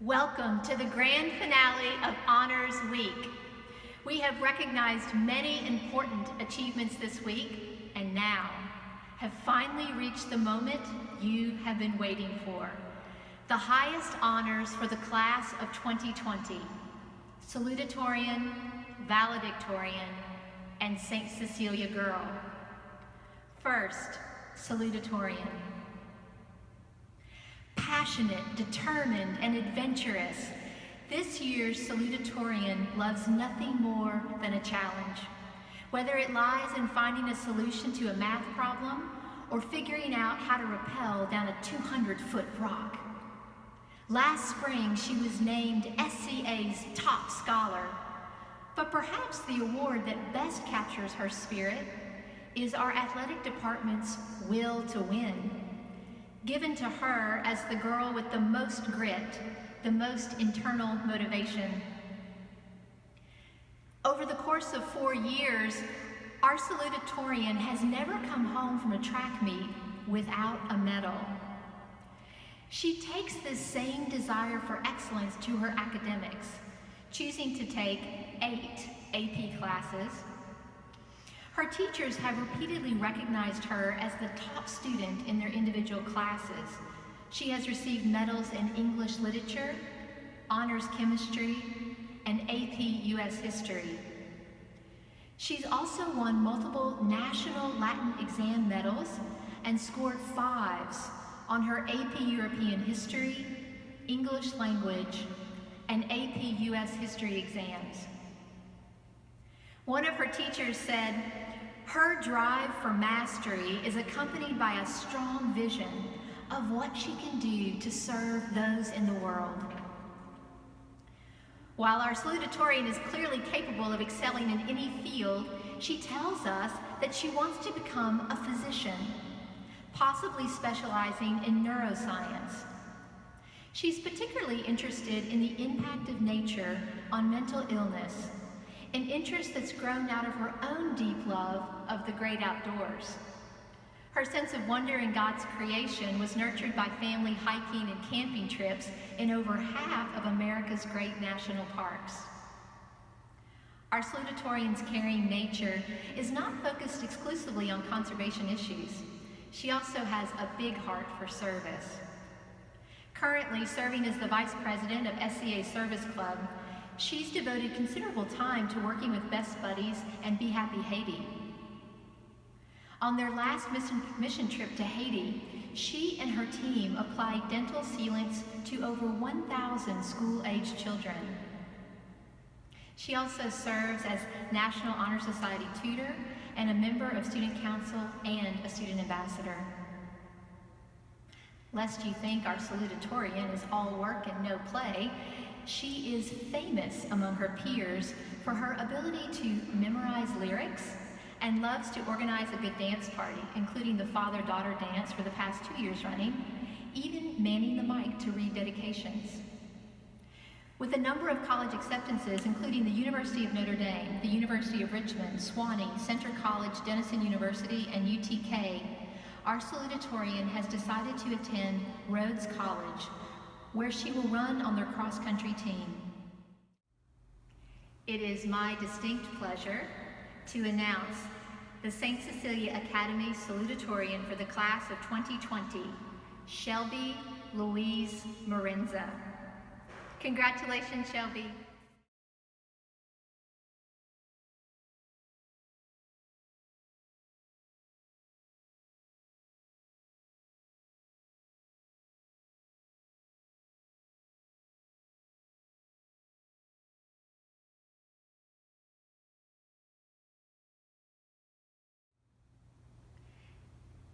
Welcome to the grand finale of Honors Week. We have recognized many important achievements this week and now have finally reached the moment you have been waiting for. The highest honors for the class of 2020, Salutatorian, Valedictorian, and St. Cecilia Girl. First, Salutatorian. Passionate, determined, and adventurous, this year's Salutatorian loves nothing more than a challenge. Whether it lies in finding a solution to a math problem or figuring out how to rappel down a 200-foot rock. Last spring, she was named SCA's top scholar, but perhaps the award that best captures her spirit is our athletic department's will to win, given to her as the girl with the most grit, the most internal motivation. Over the course of 4 years, our salutatorian has never come home from a track meet without a medal. She takes this same desire for excellence to her academics, choosing to take 8 AP classes. Her teachers have repeatedly recognized her as the top student in their individual classes. She has received medals in English literature, honors chemistry, and AP US history. She's also won multiple national Latin exam medals and scored 5s on her AP European history, English language, and AP US history exams. One of her teachers said, "Her drive for mastery is accompanied by a strong vision of what she can do to serve those in the world." While our salutatorian is clearly capable of excelling in any field, she tells us that she wants to become a physician, possibly specializing in neuroscience. She's particularly interested in the impact of nature on mental illness, an interest that's grown out of her own deep love of the great outdoors. Her sense of wonder in God's creation was nurtured by family hiking and camping trips in over half of America's great national parks. Our salutatorian's caring nature is not focused exclusively on conservation issues. She also has a big heart for service. Currently serving as the Vice President of SCA Service Club, she's devoted considerable time to working with Best Buddies and Be Happy Haiti. On their last mission trip to Haiti, she and her team applied dental sealants to over 1,000 school-aged children. She also serves as National Honor Society tutor and a member of Student Council and a student ambassador. Lest you think our salutatorian is all work and no play, she is famous among her peers for her ability to memorize lyrics and loves to organize a good dance party, including the father-daughter dance for the past 2 years running, even manning the mic to read dedications. With a number of college acceptances, including the University of Notre Dame, the University of Richmond, Sewanee, Centre College, Denison University, and UTK, our salutatorian has decided to attend Rhodes College, where she will run on their cross-country team. It is my distinct pleasure to announce the St. Cecilia Academy Salutatorian for the class of 2020, Shelby Louise Marenza. Congratulations, Shelby.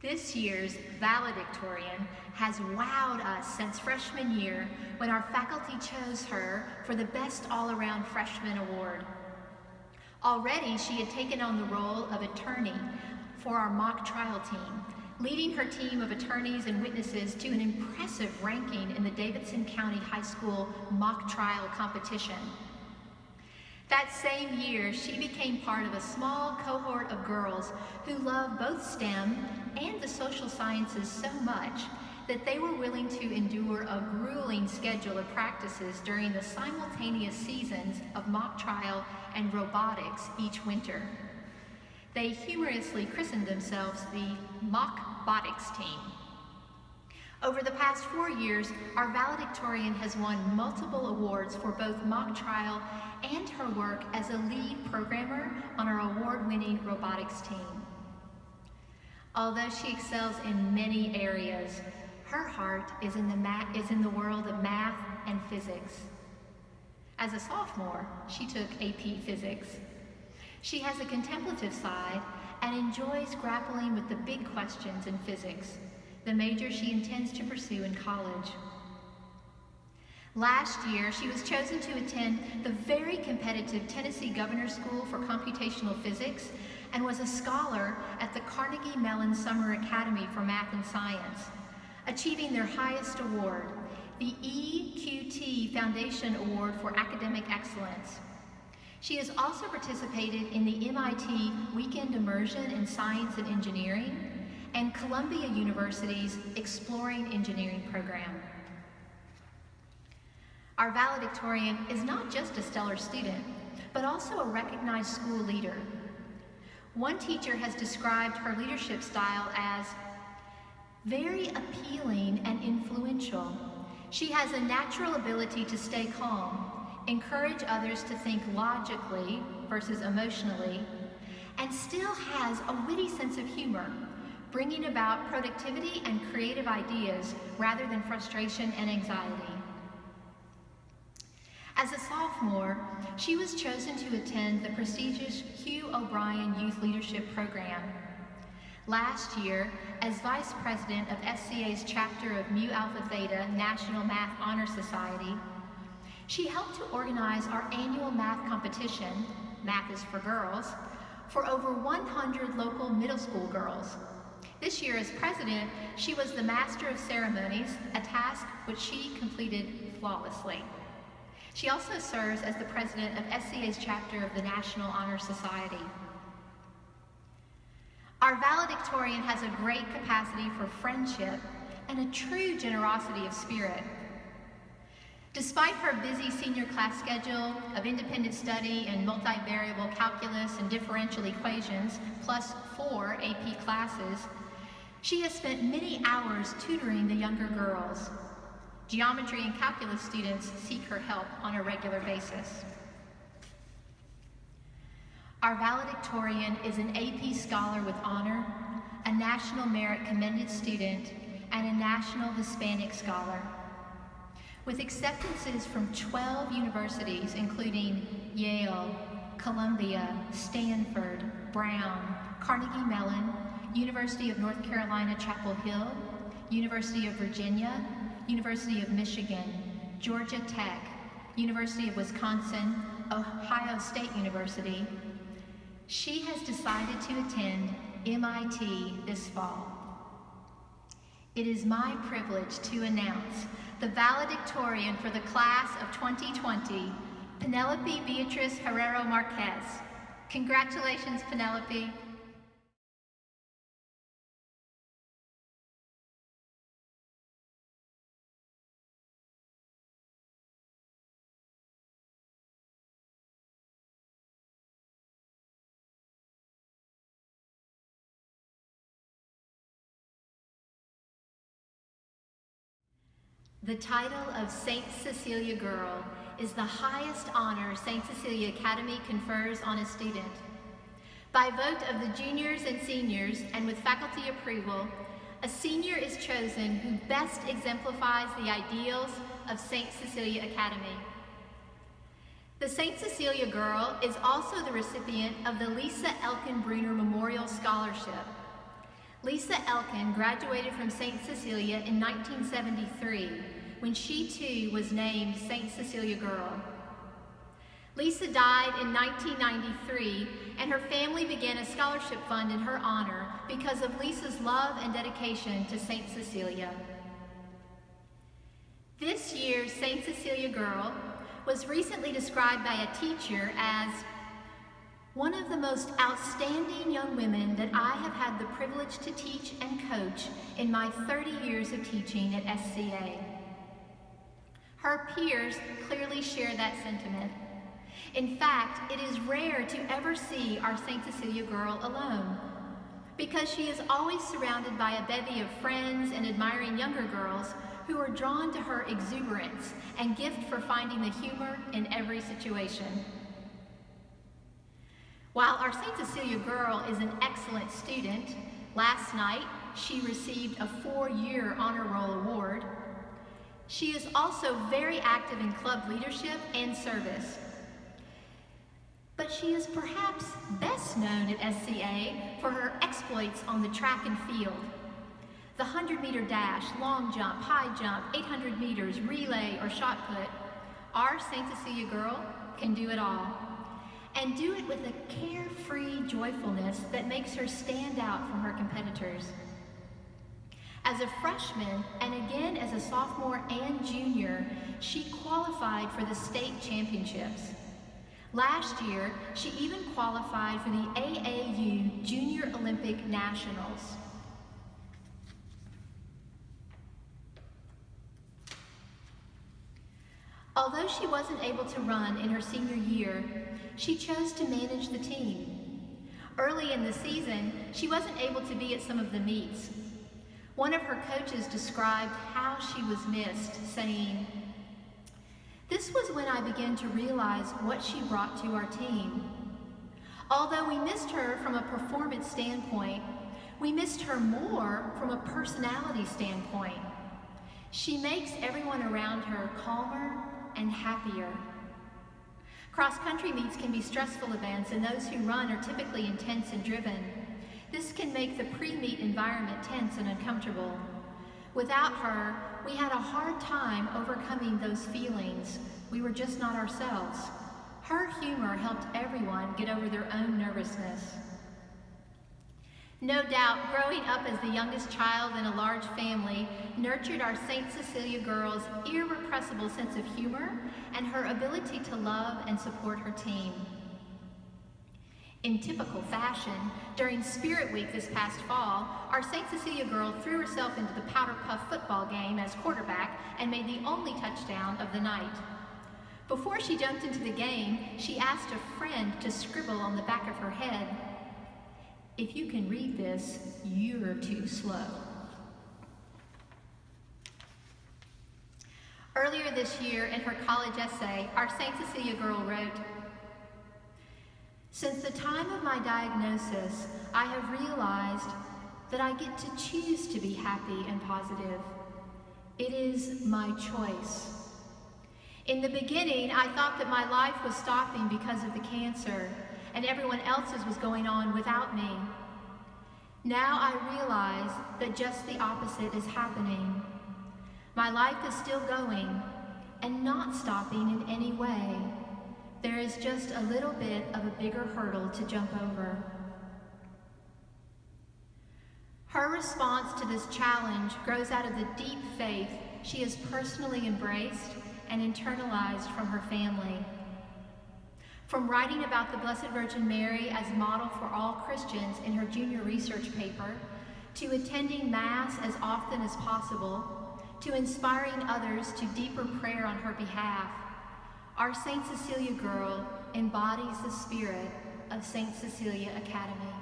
This year's Valedictorian has wowed us since freshman year when our faculty chose her for the Best All-Around Freshman Award. Already, she had taken on the role of attorney for our mock trial team, leading her team of attorneys and witnesses to an impressive ranking in the Davidson County High School mock trial competition. That same year, she became part of a small cohort of girls who love both STEM and the social sciences so much that they were willing to endure a grueling schedule of practices during the simultaneous seasons of mock trial and robotics each winter. They humorously christened themselves the Mock-Botics team. Over the past 4 years, our valedictorian has won multiple awards for both mock trial and her work as a lead programmer on our award-winning robotics team. Although she excels in many areas, her heart is in the world of math and physics. As a sophomore, she took AP Physics. She has a contemplative side and enjoys grappling with the big questions in physics, the major she intends to pursue in college. Last year, she was chosen to attend the very competitive Tennessee Governor's School for Computational Physics and was a scholar at the Carnegie Mellon Summer Academy for Math and Science, achieving their highest award, the EQT Foundation Award for Academic Excellence. She has also participated in the MIT Weekend Immersion in Science and Engineering and Columbia University's Exploring Engineering program. Our valedictorian is not just a stellar student, but also a recognized school leader. One teacher has described her leadership style as very appealing and influential. She has a natural ability to stay calm, encourage others to think logically versus emotionally, and still has a witty sense of humor, bringing about productivity and creative ideas rather than frustration and anxiety. As a sophomore, she was chosen to attend the prestigious Hugh O'Brien Youth Leadership Program. Last year, as Vice President of SCA's chapter of Mu Alpha Theta National Math Honor Society, she helped to organize our annual math competition, Math is for Girls, for over 100 local middle school girls. This year as president, she was the Master of Ceremonies, a task which she completed flawlessly. She also serves as the president of SCA's chapter of the National Honor Society. Our valedictorian has a great capacity for friendship and a true generosity of spirit. Despite her busy senior class schedule of independent study and multivariable calculus and differential equations, plus 4 AP classes, she has spent many hours tutoring the younger girls. Geometry and calculus students seek her help on a regular basis. Our valedictorian is an AP Scholar with honor, a National Merit Commended student, and a National Hispanic Scholar. With acceptances from 12 universities, including Yale, Columbia, Stanford, Brown, Carnegie Mellon, University of North Carolina, Chapel Hill, University of Virginia, University of Michigan, Georgia Tech, University of Wisconsin, Ohio State University, she has decided to attend MIT this fall. It is my privilege to announce the valedictorian for the class of 2020, Penelope Beatrice Herrero Marquez. Congratulations, Penelope. The title of St. Cecilia Girl is the highest honor St. Cecilia Academy confers on a student. By vote of the juniors and seniors, and with faculty approval, a senior is chosen who best exemplifies the ideals of St. Cecilia Academy. The St. Cecilia Girl is also the recipient of the Lisa Elkin Bruner Memorial Scholarship. Lisa Elkin graduated from St. Cecilia in 1973, when she too was named St. Cecilia Girl. Lisa died in 1993, and her family began a scholarship fund in her honor because of Lisa's love and dedication to St. Cecilia. This year's St. Cecilia Girl was recently described by a teacher as One of the most outstanding young women that I have had the privilege to teach and coach in my 30 years of teaching at SCA. Her peers clearly share that sentiment. In fact, it is rare to ever see our St. Cecilia girl alone, because she is always surrounded by a bevy of friends and admiring younger girls who are drawn to her exuberance and gift for finding the humor in every situation. While our St. Cecilia girl is an excellent student, last night she received a 4-year honor roll award. She is also very active in club leadership and service. But she is perhaps best known at SCA for her exploits on the track and field. The 100-meter dash, long jump, high jump, 800 meters, relay, or shot put, our St. Cecilia girl can do it all, and do it with a carefree joyfulness that makes her stand out from her competitors. As a freshman, and again as a sophomore and junior, she qualified for the state championships. Last year, she even qualified for the AAU Junior Olympic Nationals. Although she wasn't able to run in her senior year, she chose to manage the team. Early in the season, she wasn't able to be at some of the meets. One of her coaches described how she was missed, saying, "This was when I began to realize what she brought to our team. Although we missed her from a performance standpoint, we missed her more from a personality standpoint. She makes everyone around her calmer and happier." Cross-country meets can be stressful events, and those who run are typically intense and driven. This can make the pre-meet environment tense and uncomfortable. Without her, we had a hard time overcoming those feelings. We were just not ourselves. Her humor helped everyone get over their own nervousness. No doubt, growing up as the youngest child in a large family nurtured our St. Cecilia girl's irrepressible sense of humor and her ability to love and support her team. In typical fashion, during Spirit Week this past fall, our St. Cecilia girl threw herself into the Powder Puff football game as quarterback and made the only touchdown of the night. Before she jumped into the game, she asked a friend to scribble on the back of her head, "If you can read this, you're too slow." Earlier this year, in her college essay, our St. Cecilia girl wrote, "Since the time of my diagnosis, I have realized that I get to choose to be happy and positive. It is my choice. In the beginning, I thought that my life was stopping because of the cancer, and everyone else's was going on without me. Now I realize that just the opposite is happening. My life is still going and not stopping in any way. There is just a little bit of a bigger hurdle to jump over." Her response to this challenge grows out of the deep faith she has personally embraced and internalized from her family. From writing about the Blessed Virgin Mary as model for all Christians in her junior research paper, to attending Mass as often as possible, to inspiring others to deeper prayer on her behalf, our St. Cecilia girl embodies the spirit of St. Cecilia Academy.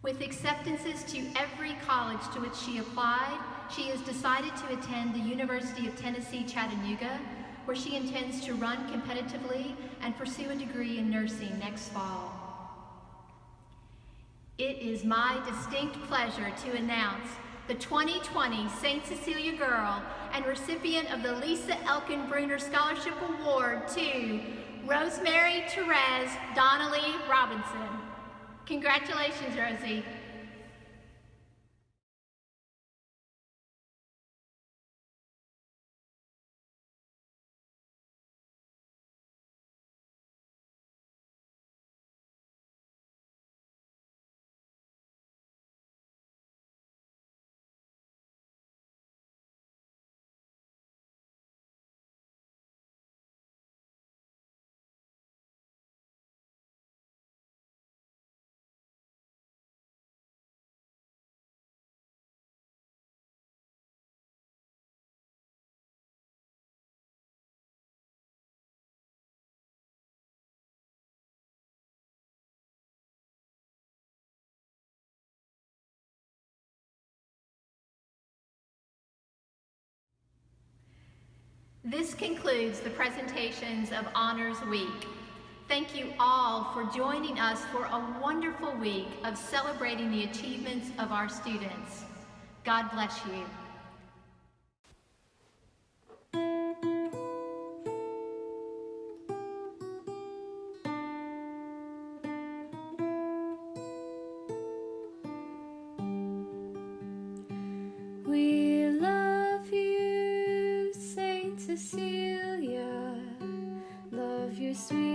With acceptances to every college to which she applied, she has decided to attend the University of Tennessee, Chattanooga, where she intends to run competitively and pursue a degree in nursing next fall. It is my distinct pleasure to announce the 2020 St. Cecilia girl and recipient of the Lisa Elkin-Bruner Scholarship Award to Rosemary Therese Donnelly Robinson. Congratulations, Rosie. This concludes the presentations of Honors Week. Thank you all for joining us for a wonderful week of celebrating the achievements of our students. God bless you. We love you, Saint Cecilia, love your sweet